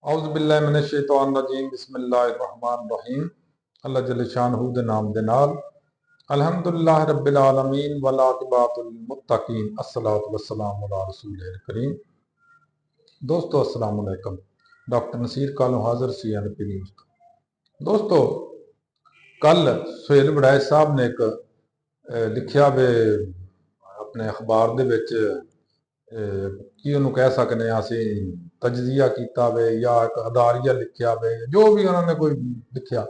औज़ुबिल्लाहिमिनश्शैतानिर्रजीम बिस्मिल्लाहिर्रहमानिर्रहीम। अल्लाह जल्ल शानहू दे नाम दे नाल अल्हम्दुलिल्लाह रब्बिल आलमीन वल आक़िबतुल मुत्तकीन अस्सलातु वस्सलामु अला रसूलिल करीम। दोस्तों अस्सलाम वालेकुम। डॉक्टर नसीर कालों हाजिर CNP न्यूज़। दोस्तों कल सुहेल वड़ैच साहब ने एक लिखिया वे अपने अखबार दे विच की उन्होंने कह सकते हैं असी तजजिया किया वे या एक अदारिया लिखिया वे जो भी उन्होंने कोई लिखिया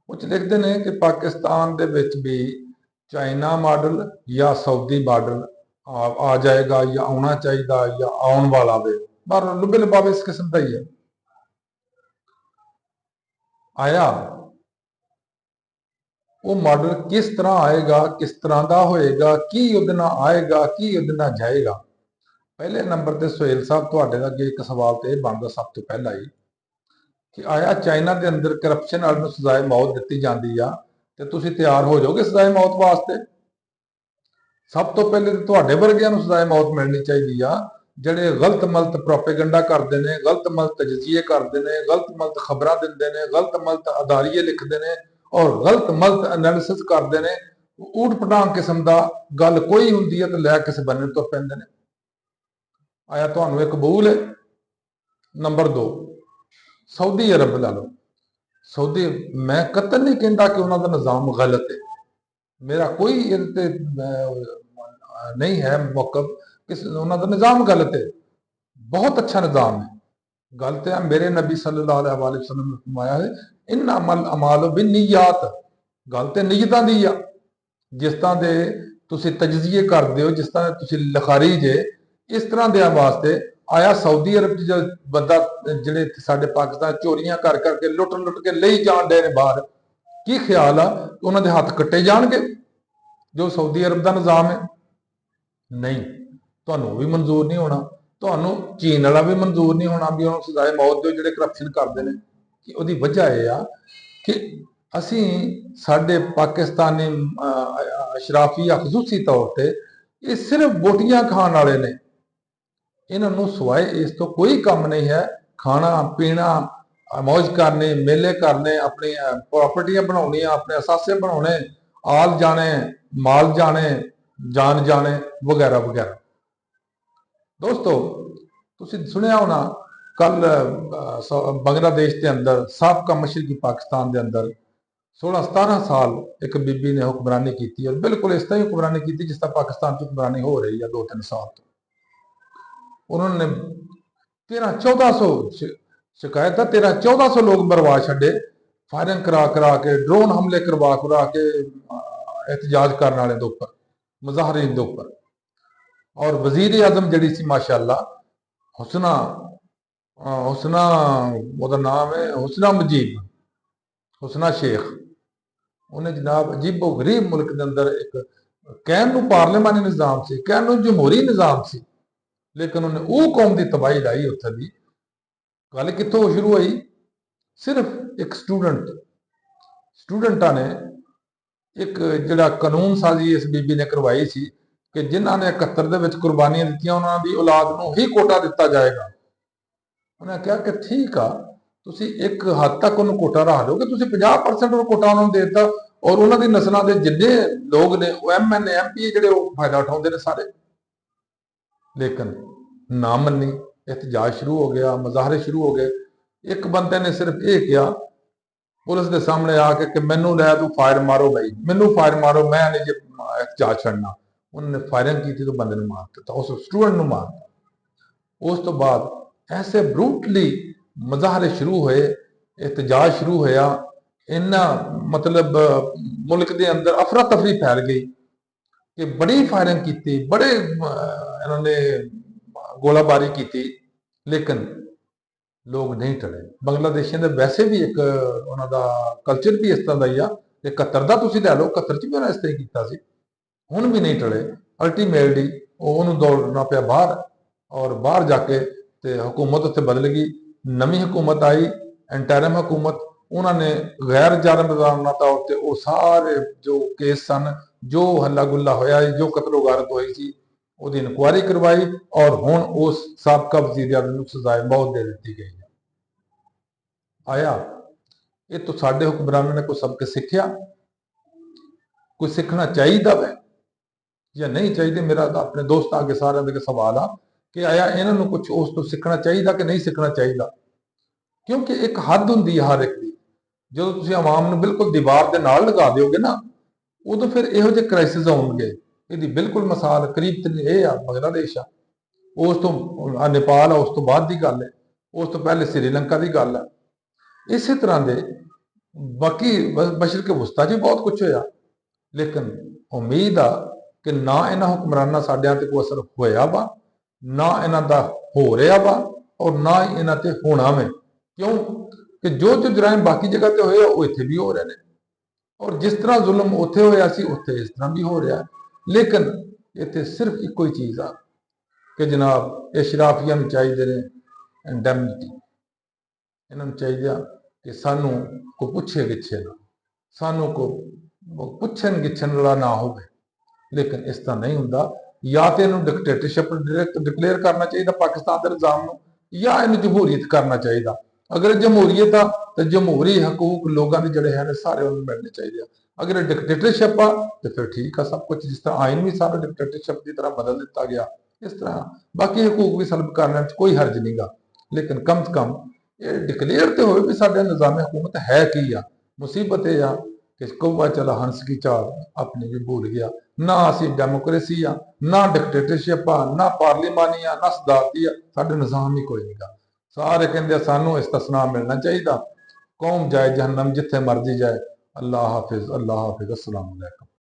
उस लिखते हैं कि पाकिस्तान दे विच भी चाइना मॉडल या सऊदी मॉडल आ जाएगा या आना चाहिए या आने वाला वे पर लुबे लुबावे इस किस्म का ही है। आया वो मॉडल किस तरह आएगा, किस तरह का होएगा, की उहदे नाल आएगा, की उहदे नाल जाएगा। पहले नंबर पर सुहेल साहब तुहाडे अगे एक सवाल तो यह बनता सब तो पहला ही कि आया चाइना के अंदर करप्शन वाले सजाए मौत दी जाती है तो तुसी तैयार हो जाओगे सजाए मौत वास्ते। सब तो पहले तो तुहाडे वर्गियां नूं सजाए मौत मिलनी चाहिए आ जिहड़े गलत मलत प्रोपेगंडा करते हैं, गलत मलत तजजिए करते हैं, गलत मलत खबरां दिंदे ने, गलत मलत अदारिये लिखते हैं और गलत मलत एनालिसिस करते हैं। ऊट पटांग किस्म का गल कोई हुंदी है तो लै किसी बन्ने तुर पैंदे ने। आया तुहानूं एक कबूल है। नंबर 2 सऊदी अरब ला लो। सऊदी मैं कतल नहीं कहता कि उन्होंने निज़ाम गलत है, मेरा कोई इहदे ते नहीं है मौकफ कि उन्होंने निज़ाम गलत है, बहुत अच्छा निज़ाम है। गल तो है मेरे नबी सल्लल्लाहु अलैहि वसल्लम ने फरमाया है इन्नमल अमालु बिन्नियात। गल तो नीयतां दी आ। जिस तरह दे तुसीं तजजिए करदे हो, जिस तरह तुसीं लिखारी जे, इस तरह दे वास्ते आया सऊदी अरब जो बंदा जिहड़े साडे पाकिस्तान चोरियां कर करके लुट लुट के ले जान डे ने बाहर, की ख्याल आ उन्होंने हाथ कट्टे जाणगे जो सऊदी अरब का निज़ाम है? नहीं, तुहानूं भी मंजूर नहीं होना, तुहानूं चीन वाला भी मंजूर नहीं होना भी उन्होंने सजाए मौत दो जिहड़े करप्शन करते हैं। कि उहदी वजह यह आ कि असी साडे पाकिस्तानी अशराफिया खसूसी तौर पर ये सिर्फ बोटियां खाण वाले ने, इन्होंने सवाए इस तो कोई काम नहीं है। खाना पीना, मौज करने, मेले करने, अपनी प्रॉपर्टियां बनाउणियां, अपने असासे बनाने, आल जाने, माल जाने, जान जाने वगैरह वगैरह। दोस्तों तुसीं सुनिया होना कल बांग्लादेश के अंदर साबका मशरकी पाकिस्तान के अंदर 16-17 साल एक बीबी ने हुक्मरानी की और बिल्कुल इस तरह हुक्मरानी की जिस तरह पाकिस्तान की हुक्मरानी हो रही है 2-3 साल तो। उन्होंने 1300-1400 शिकायत है, 1300-1400 लोग मरवा छे, फायरिंग करा करा के, ड्रोन हमले करवा करा के एहतजाज करने वाले के उपर, मुजाहरीन के उपर। और वजीर आजम जी सी माशाअल्लाह हुसना हुसना वो नाम है हुसना मुजीब, हुसना शेख, उन्हें जनाब अजीबो गरीब मुल्क के अंदर एक कहन पार्लियामानी निज़ाम से, कहन जमहूरी निज़ाम से, लेकिन उन्हें वो कौम की तबाही लाई उत्थे दी। गल कितों शुरू हुई? सिर्फ एक स्टूडेंटा ने एक जिहड़ा कानून साजी इस बीबी ने करवाई सी कि जिन्होंने 71 के कुर्बानियां दित्तियां उन्होंने औलाद को ही कोटा दिता जाएगा। उन्हें कहा कि ठीक आ, तुसी एक हद तक उन्होंने कोटा रख दो कि तुसी 50% कोटा उन्होंने दे दिता और उन्होंने नस्लों के जिन्ने लोग ने MNA MP जिहड़े फायदा उठाते हैं सारे। लेकिन ना मनी, एहतजाज शुरू हो गया, मुजाहरे शुरू हो गए। एक बंदे ने सिर्फ ये कहा पुलिस के सामने आके कि मैनू लै तू फायर मारो, भाई मैनू फायर मारो, मैं नहीं जे एहतजाज छड़ना। उन्होंने फायरिंग की तो बंदे ने मार दिता, उस स्टूडेंट को मार दिता। उस तो बाद ऐसे ब्रूटली मुजाहरे शुरू हुए, एहतजाज शुरू होया, इन्ना मतलब मुल्क के अंदर अफरा तफरी फैल गई कि बड़ी फायरिंग की, बड़े इन्होंने गोलाबारी की, लेकिन लोग नहीं टले। बांग्लादेशियों के वैसे भी एक उन्होंने कल्चर भी इस तरह का ही आ। 71 का तुम लै लो, 71 च भी उन्हें इस तरह किया, हुण भी नहीं टले। अल्टीमेटली उन्होंने दौड़ना पाया बाहर और बाहर जाके ते हुकूमत उत्थे बदल गई। नवी हुकूमत आई, इंटरिम हुकूमत, उन्होंने गैर जानबदाराना तौर पर वो सारे जो केस सन, जो हल्ला गुल्ला होया, जो कतलो गारत हुई सी, वो इंक्वायरी करवाई और हुण उस साबका वजीर आज़म को सजाए मौत दे दी गई है। ਆਇਆ, ਇਹ ਤੋਂ ਸਾਡੇ ਹੁਕਮਰਾਨਾਂ ਨੇ ਕੋਈ ਸਬਕ ਸਿੱਖਿਆ? ਕੋਈ ਸਿੱਖਣਾ ਚਾਹੀਦਾ ਵੈ ਜਾਂ ਨਹੀਂ ਚਾਹੀਦਾ? ਮੇਰਾ ਤਾਂ ਆਪਣੇ ਦੋਸਤਾਂ ਅੱਗੇ ਸਾਰਿਆਂ ਦੇ ਸਵਾਲ ਆ ਕਿ ਆਇਆ ਇਹਨਾਂ ਨੂੰ ਕੁਝ ਉਸ ਤੋਂ ਸਿੱਖਣਾ ਚਾਹੀਦਾ ਕਿ ਨਹੀਂ ਸਿੱਖਣਾ ਚਾਹੀਦਾ? ਕਿਉਂਕਿ ਇੱਕ ਹੱਦ ਹੁੰਦੀ ਹੈ ਹਰ ਇੱਕ ਦੀ। ਜਦੋਂ ਤੁਸੀਂ ਆਵਾਮ ਨੂੰ ਬਿਲਕੁਲ ਦੀਵਾਰ ਦੇ ਨਾਲ ਲਗਾ ਦਿਓਗੇ ਨਾ, ਉਦੋਂ ਫਿਰ ਇਹੋ ਜਿਹੇ ਕ੍ਰਾਈਸਿਸ ਆਉਣਗੇ। ਇਹਦੀ ਬਿਲਕੁਲ ਮਿਸਾਲ ਕਰੀਬ ਤੇ ਇਹ ਆ ਬੰਗਲਾਦੇਸ਼ ਆ, ਉਸ ਤੋਂ ਨੇਪਾਲ ਆ, ਉਸ ਤੋਂ ਬਾਅਦ ਦੀ ਗੱਲ ਹੈ, ਉਸ ਤੋਂ ਪਹਿਲੇ ਸ੍ਰੀਲੰਕਾ ਦੀ ਗੱਲ ਹੈ। ਇਸੇ ਤਰ੍ਹਾਂ ਦੇ ਬਾਕੀ ਮਸ਼ਰਕ ਵਸਤਾ 'ਚ ਬਹੁਤ ਕੁਝ ਹੋਇਆ, ਲੇਕਿਨ ਉਮੀਦ ਆ ਕਿ ਨਾ ਇਹਨਾਂ ਹੁਕਮਰਾਨਾਂ ਸਾਡਿਆਂ ਤੇ ਕੋਈ ਅਸਰ ਹੋਇਆ ਵਾ, ਨਾ ਇਹਨਾਂ ਦਾ ਹੋ ਰਿਹਾ ਵਾ, ਔਰ ਨਾ ਹੀ ਇਹਨਾਂ ਤੇ ਹੋਣਾ ਵੇ। ਕਿਉਂ ਕਿ ਜੋ ਜਰਾਇਮ ਬਾਕੀ ਜਗ੍ਹਾ ਤੇ ਹੋਏ ਉਹ ਇੱਥੇ ਵੀ ਹੋ ਰਹੇ ਨੇ, ਔਰ ਜਿਸ ਤਰ੍ਹਾਂ ਜ਼ੁਲਮ ਉੱਥੇ ਹੋਇਆ ਸੀ ਉੱਥੇ ਇਸ ਤਰ੍ਹਾਂ ਵੀ ਹੋ ਰਿਹਾ। ਲੇਕਿਨ ਇੱਥੇ ਸਿਰਫ ਇੱਕੋ ਹੀ ਚੀਜ਼ ਆ ਕਿ ਜਨਾਬ ਇਹ ਸ਼ਰਾਫੀਆਂ ਨੂੰ ਚਾਹੀਦੇ ਨੇ ਇੰਡੈਮਨਿਟੀ। ਇਹਨਾਂ ਨੂੰ ਚਾਹੀਦਾ ਕਿ ਸਾਨੂੰ ਕੋਈ ਪੁੱਛੇ ਗਿੱਛੇ ਨਾ, ਸਾਨੂੰ ਕੋਈ ਪੁੱਛਣ ਗਿੱਛਣ ਵਾਲਾ ਨਾ ਹੋਵੇ। ਲੇਕਿਨ ਇਸ ਤਰ੍ਹਾਂ ਨਹੀਂ ਹੁੰਦਾ। ਜਾਂ ਤੇ ਇਹਨੂੰ ਡਿਕਟੇਟਰਸ਼ਿਪ ਡਾਇਰੈਕਟ ਡਿਕਲੇਅਰ ਕਰਨਾ ਚਾਹੀਦਾ ਪਾਕਿਸਤਾਨ ਦੇ ਨਿਜ਼ਾਮ ਨੂੰ, ਜਾਂ ਇਹਨੂੰ ਜਮਹੂਰੀਅਤ ਕਰਨਾ ਚਾਹੀਦਾ। ਅਗਰ ਜਮਹੂਰੀਅਤ ਆ ਤਾਂ ਜਮਹੂਰੀ ਹਕੂਕ ਲੋਕਾਂ ਦੇ ਜਿਹੜੇ ਹਨ ਸਾਰੇ ਉਹਨੂੰ ਮਿਲਣੇ ਚਾਹੀਦੇ ਆ। ਅਗਰ ਇਹ ਡਿਕਟੇਟਰਸ਼ਿਪ ਆ ਤੇ ਫਿਰ ਠੀਕ ਆ ਸਭ ਕੁਝ, ਜਿਸ ਤਰ੍ਹਾਂ ਆਇਨ ਵੀ ਸਾਰਾ ਡਿਕਟੇਟਰਸ਼ਿਪ ਦੀ ਤਰ੍ਹਾਂ ਬਦਲ ਦਿੱਤਾ ਗਿਆ, ਇਸ ਤਰ੍ਹਾਂ ਬਾਕੀ ਹਕੂਕ ਵੀ ਸਲਬ ਕਰਨ 'ਚ ਕੋਈ ਹਰਜ ਨਹੀਂਗਾ। ਲੇਕਿਨ ਕਮ ਸੇ ਕਮ ਇਹ ਡਿਕਲੇਅਰ ਤੇ ਹੋਵੇ ਵੀ ਸਾਡਾ ਨਿਜ਼ਾਮ ਹਕੂਮਤ ਹੈ ਕੀ ਆ। ਮੁਸੀਬਤ ਇਹ ਆ ਕਿ ਕੌਵਾ ਚਲਾ ਹੰਸ ਕੀ ਚਾਲ ਆਪਣੀ ਵੀ ਭੁੱਲ ਗਿਆ। ਨਾ ਅਸੀਂ ਡੈਮੋਕ੍ਰੇਸੀ ਆ, ਨਾ ਡਿਕਟੇਟਰਸ਼ਿਪ ਆ, ਨਾ ਪਾਰਲੀਮਾਨੀ ਆ, ਨਾ ਸਦਾਰਤੀ ਆ, ਸਾਡੇ ਨਿਜ਼ਾਮ ਹੀ ਕੋਈ ਨਹੀਂਗਾ। ਸਾਰੇ ਕਹਿੰਦੇ ਸਾਨੂੰ ਇਸਤਸਨਾ ਮਿਲਣਾ ਚਾਹੀਦਾ। ਕੌਮ ਜਾਏ ਜਹੰਨਮ, ਜਿੱਥੇ ਮਰਜੀ ਜਾਏ। ਅੱਲਾਹ ਹਾਫਿਜ਼, ਅੱਲਾਹ ਹਾਫਿਜ਼, अस्सलाम वालेकुम।